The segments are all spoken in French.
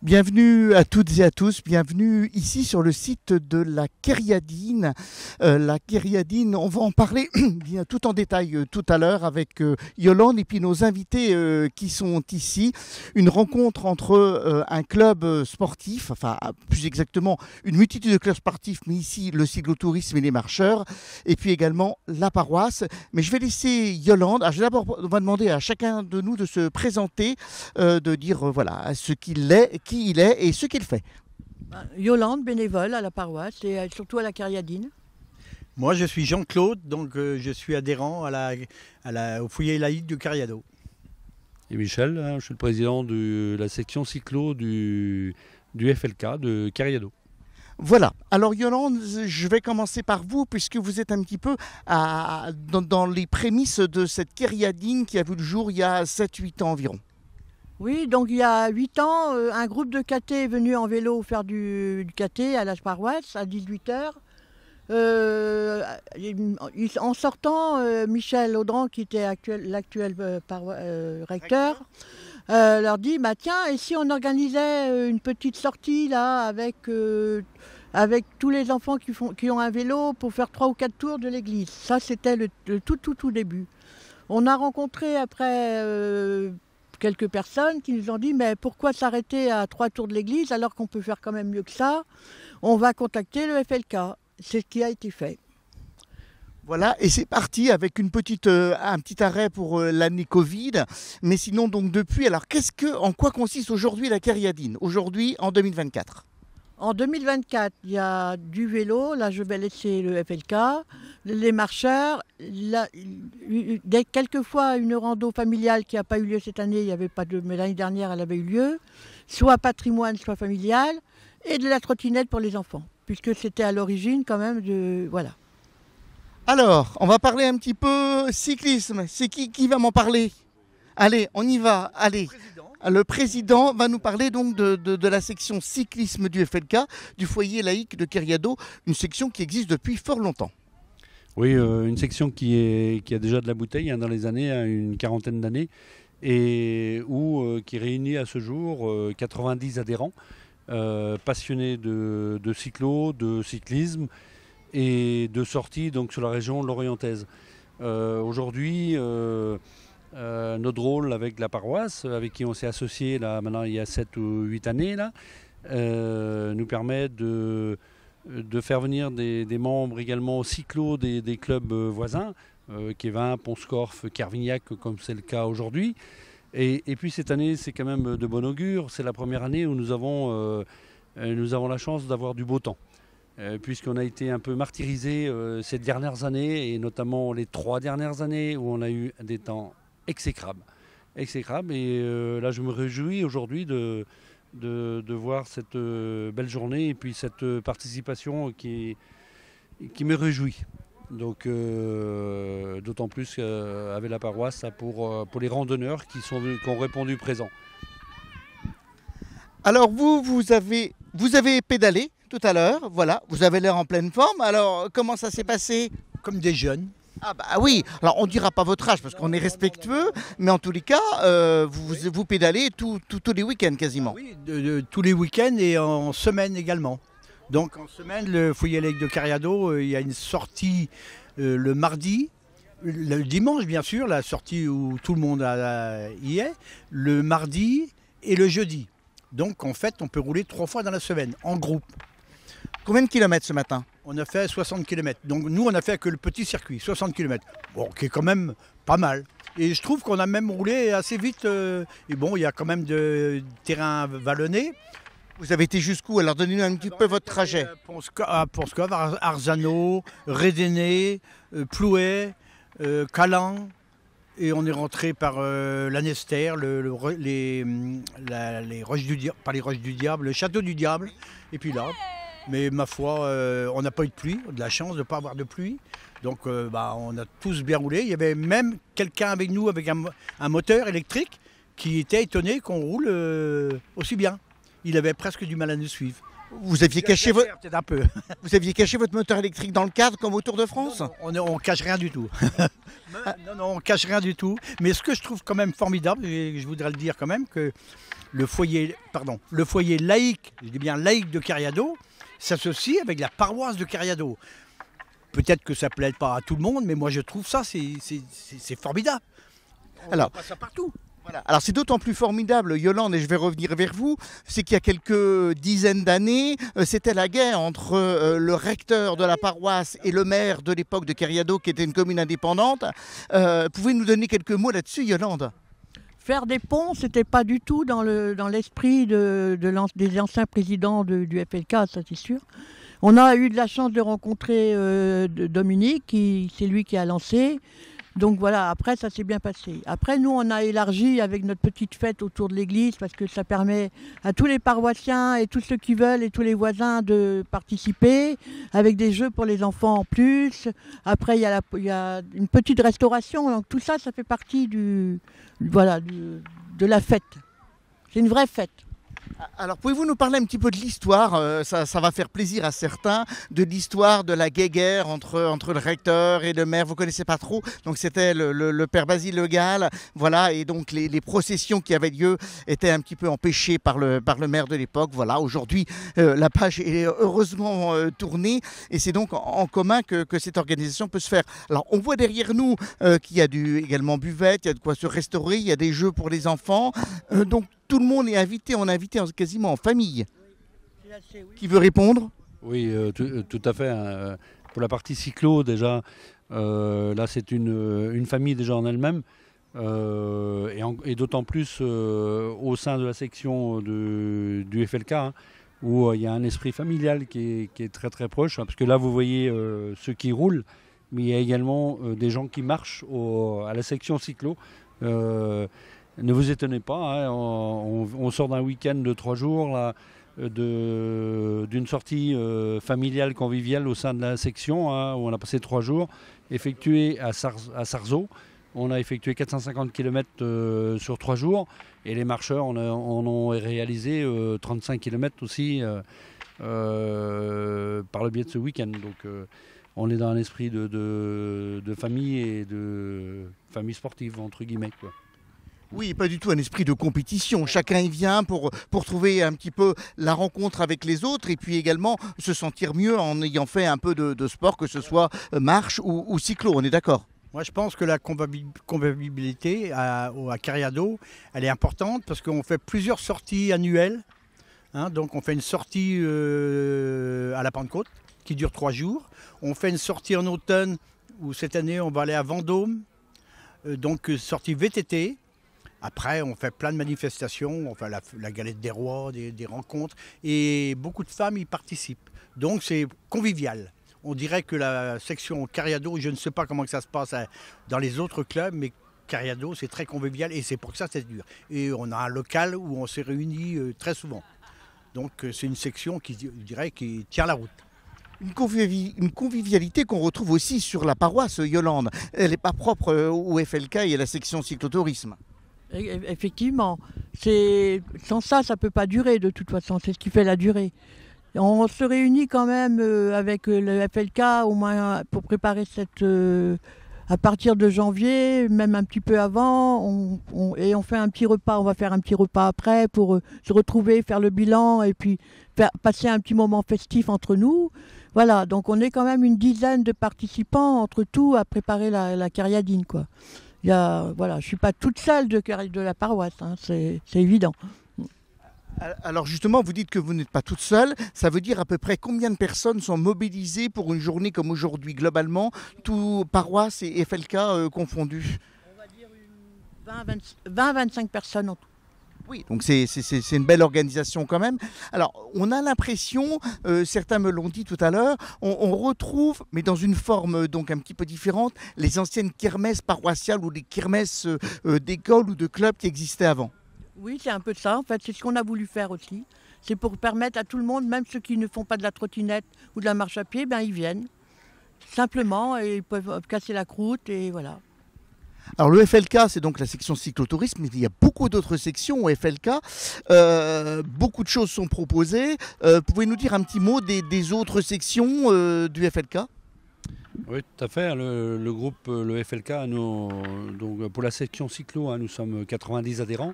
Bienvenue à toutes et à tous, bienvenue ici sur le site de la Kériadine. La Kériadine, on va en parler bien tout en détail tout à l'heure avec Yolande et puis nos invités qui sont ici. Une rencontre entre un club sportif, enfin plus exactement une multitude de clubs sportifs, mais ici le cyclotourisme et les marcheurs, et puis également la paroisse. Mais je vais laisser Yolande, d'abord on va demander à chacun de nous de se présenter, de dire voilà ce qu'il est, qui il est et ce qu'il fait. Yolande, bénévole à la paroisse et surtout à la Kériadine. Moi, je suis Jean-Claude, donc je suis adhérent au foyer laïque du Cariado. Et Michel, je suis le président de la section cyclo du FLK de Cariado. Voilà. Alors Yolande, je vais commencer par vous puisque vous êtes un petit peu dans les prémices de cette Kériadine qui a vu le jour il y a 7-8 ans environ. Oui, donc il y a 8 ans, un groupe de catés est venu en vélo faire du caté à la paroisse à 18h. En sortant, Michel Audran, qui était l'actuel recteur, leur dit tiens, et si on organisait une petite sortie là avec tous les enfants qui ont un vélo pour faire 3 ou 4 tours de l'église. Ça, c'était le tout début. On a rencontré après quelques personnes qui nous ont dit mais pourquoi s'arrêter à 3 tours de l'église alors qu'on peut faire quand même mieux que ça? On va contacter le FLK. C'est ce qui a été fait. Voilà, et c'est parti avec un petit arrêt pour l'année Covid. Mais sinon, donc depuis, alors en quoi consiste aujourd'hui la Kériadine, aujourd'hui en 2024? En 2024, il y a du vélo, là je vais laisser le FLK, les marcheurs, quelquefois une rando familiale qui n'a pas eu lieu cette année, il y avait pas mais l'année dernière elle avait eu lieu, soit patrimoine, soit familial, et de la trottinette pour les enfants, puisque c'était à l'origine quand même voilà. Alors, on va parler un petit peu cyclisme, c'est qui va m'en parler? Allez, on y va, allez. Le président va nous parler donc de la section cyclisme du FLK, du foyer laïque de Cariado, une section qui existe depuis fort longtemps. Oui, une section qui a déjà de la bouteille dans les années, une quarantaine d'années, et qui réunit à ce jour 90 adhérents, passionnés de cyclo, de cyclisme et de sorties donc, sur la région lorientaise. Aujourd'hui, notre rôle avec la paroisse, avec qui on s'est associé là, maintenant il y a 7 ou 8 années, là, nous permet de faire venir des membres également au cyclo des clubs voisins, Kévin, Pont-Scorff, Kervignac, comme c'est le cas aujourd'hui. Et puis cette année, c'est quand même de bon augure. C'est la première année où nous avons la chance d'avoir du beau temps. Puisqu'on a été un peu martyrisés ces dernières années, et notamment les 3 dernières années où on a eu des temps exécrable. Et là, je me réjouis aujourd'hui de voir cette belle journée et puis cette participation qui me réjouit. Donc, d'autant plus avec la paroisse pour les randonneurs qui ont répondu présent. Alors vous avez pédalé tout à l'heure, voilà, vous avez l'air en pleine forme. Alors, comment ça s'est passé? Comme des jeunes. Ah bah oui, alors on ne dira pas votre âge parce qu'on est respectueux, mais en tous les cas, vous pédalez tous les week-ends quasiment. Oui, tous les week-ends et en semaine également. Donc en semaine, le foyer laïque de Cariado, il y a une sortie le mardi, le dimanche bien sûr, la sortie où tout le monde y est, le mardi et le jeudi. Donc en fait, on peut rouler 3 fois dans la semaine, en groupe. Combien de kilomètres ce matin? On a fait 60 km. Donc nous, on a fait que le petit circuit, 60 km. Bon, qui est quand même pas mal. Et je trouve qu'on a même roulé assez vite. Et bon, il y a quand même de terrain vallonné. Vous avez été jusqu'où? Alors donnez-nous un petit peu votre trajet. Pont-Scorff, Arzano, Rédéné, Plouet, Calan. Et on est rentré par l'Anester, les Roches du Diable, pas les Roches du Diable, le Château du Diable. Et puis là. Mais ma foi, on n'a pas eu de pluie, de la chance de ne pas avoir de pluie. Donc on a tous bien roulé. Il y avait même quelqu'un avec nous avec un moteur électrique qui était étonné qu'on roule aussi bien. Il avait presque du mal à nous suivre. Vous aviez caché Peut-être un peu. vous aviez caché votre moteur électrique dans le cadre comme au Tour de France? On cache rien du tout. Non, on cache rien du tout. Mais ce que je trouve quand même formidable, et je voudrais le dire quand même, que le foyer laïque, je dis bien laïque de Cariado, s'associe avec la paroisse de Cariado. Peut-être que ça ne plaît pas à tout le monde, mais moi je trouve ça, c'est formidable. Alors, On voit ça partout. voilà. Alors c'est d'autant plus formidable, Yolande, et je vais revenir vers vous, c'est qu'il y a quelques dizaines d'années, c'était la guerre entre le recteur de la paroisse et le maire de l'époque de Cariado, qui était une commune indépendante. Pouvez-vous nous donner quelques mots là-dessus, Yolande? Faire des ponts, c'était pas du tout dans l'esprit des anciens présidents du FLK, ça c'est sûr. On a eu de la chance de rencontrer Dominique, c'est lui qui a lancé. Donc voilà, après ça s'est bien passé. Après nous on a élargi avec notre petite fête autour de l'église parce que ça permet à tous les paroissiens et tous ceux qui veulent et tous les voisins de participer avec des jeux pour les enfants en plus. Après il y a une petite restauration, donc tout ça, ça fait partie de la fête. C'est une vraie fête. Alors, pouvez-vous nous parler un petit peu de l'histoire, ça va faire plaisir à certains, de l'histoire de la guéguerre entre le recteur et le maire. Vous ne connaissez pas trop, donc c'était le père Basile Le Gall, voilà, et donc les processions qui avaient lieu étaient un petit peu empêchées par le maire de l'époque. Voilà, aujourd'hui, la page est heureusement tournée, et c'est donc en commun que cette organisation peut se faire. Alors, on voit derrière nous qu'il y a également buvette, il y a de quoi se restaurer, il y a des jeux pour les enfants, donc tout le monde est invité, on est invité quasiment en famille. Qui veut répondre? Oui, tout à fait. Hein. Pour la partie cyclo, déjà, là c'est une famille déjà en elle-même. Et d'autant plus au sein de la section du FLK, hein, où il y a un esprit familial qui est très très proche. Hein, parce que là, vous voyez ceux qui roulent, mais il y a également des gens qui marchent à la section cyclo. Ne vous étonnez pas, hein, on sort d'un week-end de 3 jours là, d'une sortie familiale conviviale au sein de la section, hein, où on a passé 3 jours, effectué à Sarzeau. On a effectué 450 km sur 3 jours et les marcheurs en ont réalisé 35 km aussi par le biais de ce week-end. Donc on est dans un esprit de famille et de famille sportive, entre guillemets, quoi. Oui, pas du tout un esprit de compétition. Chacun y vient pour trouver un petit peu la rencontre avec les autres et puis également se sentir mieux en ayant fait un peu de sport, que ce soit marche ou cyclo, on est d'accord? Moi, je pense que la convivialité à Cariado, elle est importante parce qu'on fait plusieurs sorties annuelles. Hein, donc, on fait une sortie à la Pentecôte qui dure 3 jours. On fait une sortie en automne où cette année, on va aller à Vendôme. Donc, sortie VTT. Après, on fait plein de manifestations, on fait la galette des rois, des rencontres, et beaucoup de femmes y participent. Donc c'est convivial. On dirait que la section Cariado, je ne sais pas comment que ça se passe dans les autres clubs, mais Cariado, c'est très convivial et c'est pour ça que c'est dur. Et on a un local où on s'est réunis très souvent. Donc c'est une section qui, je dirais, qui tient la route. Une convivialité qu'on retrouve aussi sur la paroisse Yolande. Elle n'est pas propre au FLK et à la section cyclotourisme. Effectivement, sans ça, ça ne peut pas durer de toute façon, c'est ce qui fait la durée. On se réunit quand même avec le FLK au moins pour préparer à partir de janvier, même un petit peu avant, et on fait un petit repas, on va faire un petit repas après pour se retrouver, faire le bilan et puis passer un petit moment festif entre nous. Voilà, donc on est quand même une dizaine de participants entre tout à préparer la cariadine, quoi. Voilà, je ne suis pas toute seule de la paroisse, hein, c'est évident. Alors justement, vous dites que vous n'êtes pas toute seule. Ça veut dire à peu près combien de personnes sont mobilisées pour une journée comme aujourd'hui, globalement, tout paroisse et FLK confondus? On va dire 20-25 personnes en tout. Oui, donc c'est une belle organisation quand même. Alors, on a l'impression, certains me l'ont dit tout à l'heure, on retrouve, mais dans une forme donc un petit peu différente, les anciennes kermesses paroissiales ou les kermesses d'écoles ou de clubs qui existaient avant. Oui, c'est un peu ça, en fait, c'est ce qu'on a voulu faire aussi. C'est pour permettre à tout le monde, même ceux qui ne font pas de la trottinette ou de la marche à pied, ben ils viennent. Simplement, et ils peuvent casser la croûte et voilà. Alors le FLK, c'est donc la section cyclotourisme, mais il y a beaucoup d'autres sections au FLK. Beaucoup de choses sont proposées. Pouvez-vous nous dire un petit mot des autres sections du FLK? Oui, tout à fait. Le groupe, le FLK, donc pour la section cyclo, nous sommes 90 adhérents.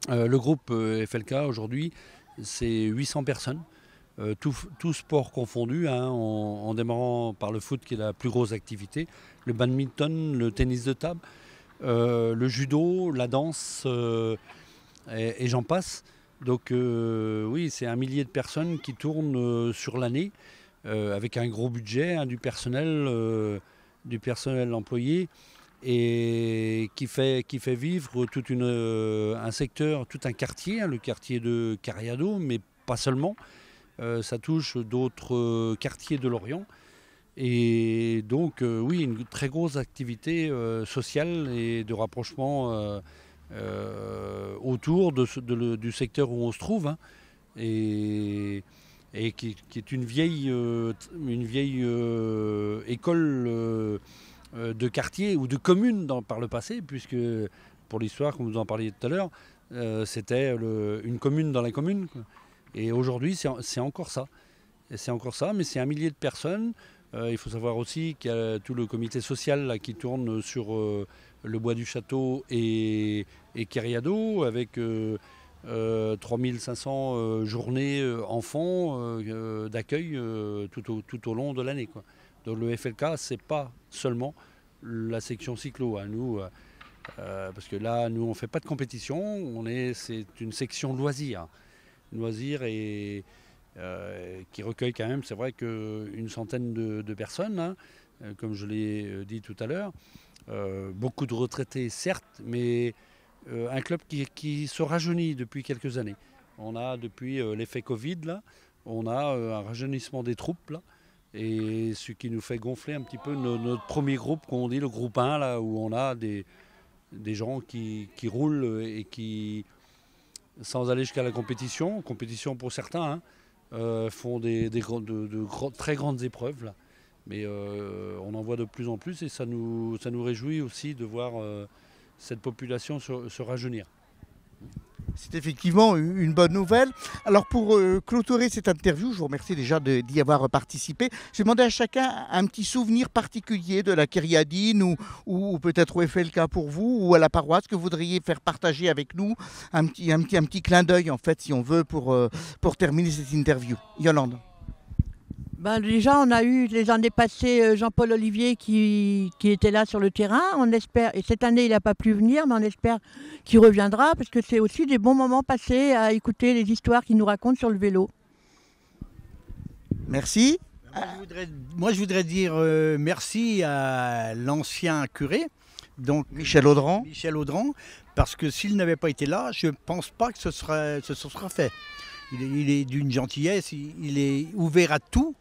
Le groupe FLK aujourd'hui, c'est 800 personnes, tous sports confondus, en démarrant par le foot qui est la plus grosse activité, le badminton, le tennis de table, le judo, la danse et j'en passe. Donc oui, c'est 1 millier de personnes qui tournent sur l'année avec un gros budget, du personnel employé, et qui fait vivre un secteur, tout un quartier, le quartier de Cariado, mais pas seulement. Ça touche d'autres quartiers de Lorient. Et donc, oui, une très grosse activité sociale et de rapprochement autour du secteur où on se trouve. Et qui est une vieille école de quartier ou de commune par le passé, puisque pour l'histoire, comme vous en parliez tout à l'heure, c'était une commune dans la commune, quoi. Et aujourd'hui, c'est encore ça. C'est encore ça, mais c'est 1 millier de personnes. Il faut savoir aussi qu'il y a tout le comité social là, qui tourne sur le bois du château et Cariado, avec 3500 journées enfants d'accueil tout au long de l'année, quoi. Donc le FLK, c'est pas seulement la section cyclo. Nous, parce que là, nous, on fait pas de compétition. C'est une section loisirs et qui recueille quand même, c'est vrai, qu'une centaine de personnes, comme je l'ai dit tout à l'heure. Beaucoup de retraités, certes, mais un club qui se rajeunit depuis quelques années. On a, depuis l'effet Covid, là, on a un rajeunissement des troupes, là, et ce qui nous fait gonfler un petit peu notre premier groupe, qu'on dit le groupe 1, là, où on a des gens qui roulent et qui, sans aller jusqu'à la compétition pour certains, font de très grandes épreuves, là. Mais on en voit de plus en plus, et ça nous réjouit aussi de voir cette population se rajeunir. C'est effectivement une bonne nouvelle. Alors pour clôturer cette interview, je vous remercie déjà d'y avoir participé. J'ai demandé à chacun un petit souvenir particulier de la Kériadine ou peut-être au FLK pour vous, ou à la paroisse, que vous voudriez faire partager avec nous, un petit clin d'œil en fait, si on veut, pour terminer cette interview. Yolande. Ben déjà, on a eu les années passées Jean-Paul Olivier qui était là sur le terrain. On espère, et cette année il n'a pas pu venir, mais on espère qu'il reviendra, parce que c'est aussi des bons moments passés à écouter les histoires qu'il nous raconte sur le vélo. Merci. Moi je voudrais dire merci à l'ancien curé, donc Michel Audran. Parce que s'il n'avait pas été là, je ne pense pas que ce sera fait. Il est d'une gentillesse, il est ouvert à tout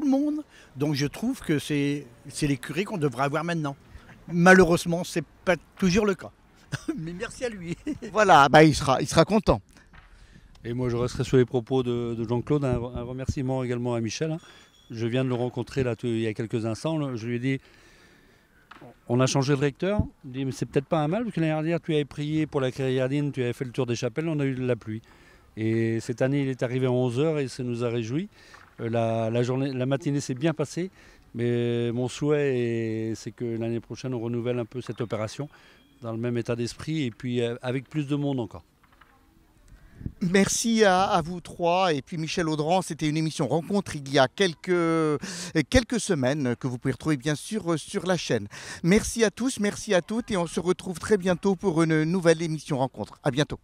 le monde, donc je trouve que c'est les curés qu'on devrait avoir maintenant. Malheureusement, ce n'est pas toujours le cas. Mais merci à lui. Voilà, il sera content. Et moi, je resterai sur les propos de Jean-Claude. Un remerciement également à Michel. Je viens de le rencontrer là, il y a quelques instants. Je lui ai dit, on a changé de recteur. Il dit, mais c'est peut-être pas un mal, parce que l'année dernière, tu avais prié pour la Kériadine, tu avais fait le tour des chapelles, on a eu de la pluie. Et cette année, il est arrivé à 11h et ça nous a réjouis. La matinée s'est bien passée, mais mon souhait, c'est que l'année prochaine, on renouvelle un peu cette opération dans le même état d'esprit et puis avec plus de monde encore. Merci à vous trois. Et puis Michel Audran, c'était une émission rencontre il y a quelques semaines que vous pouvez retrouver bien sûr sur la chaîne. Merci à tous, merci à toutes, et on se retrouve très bientôt pour une nouvelle émission rencontre. À bientôt.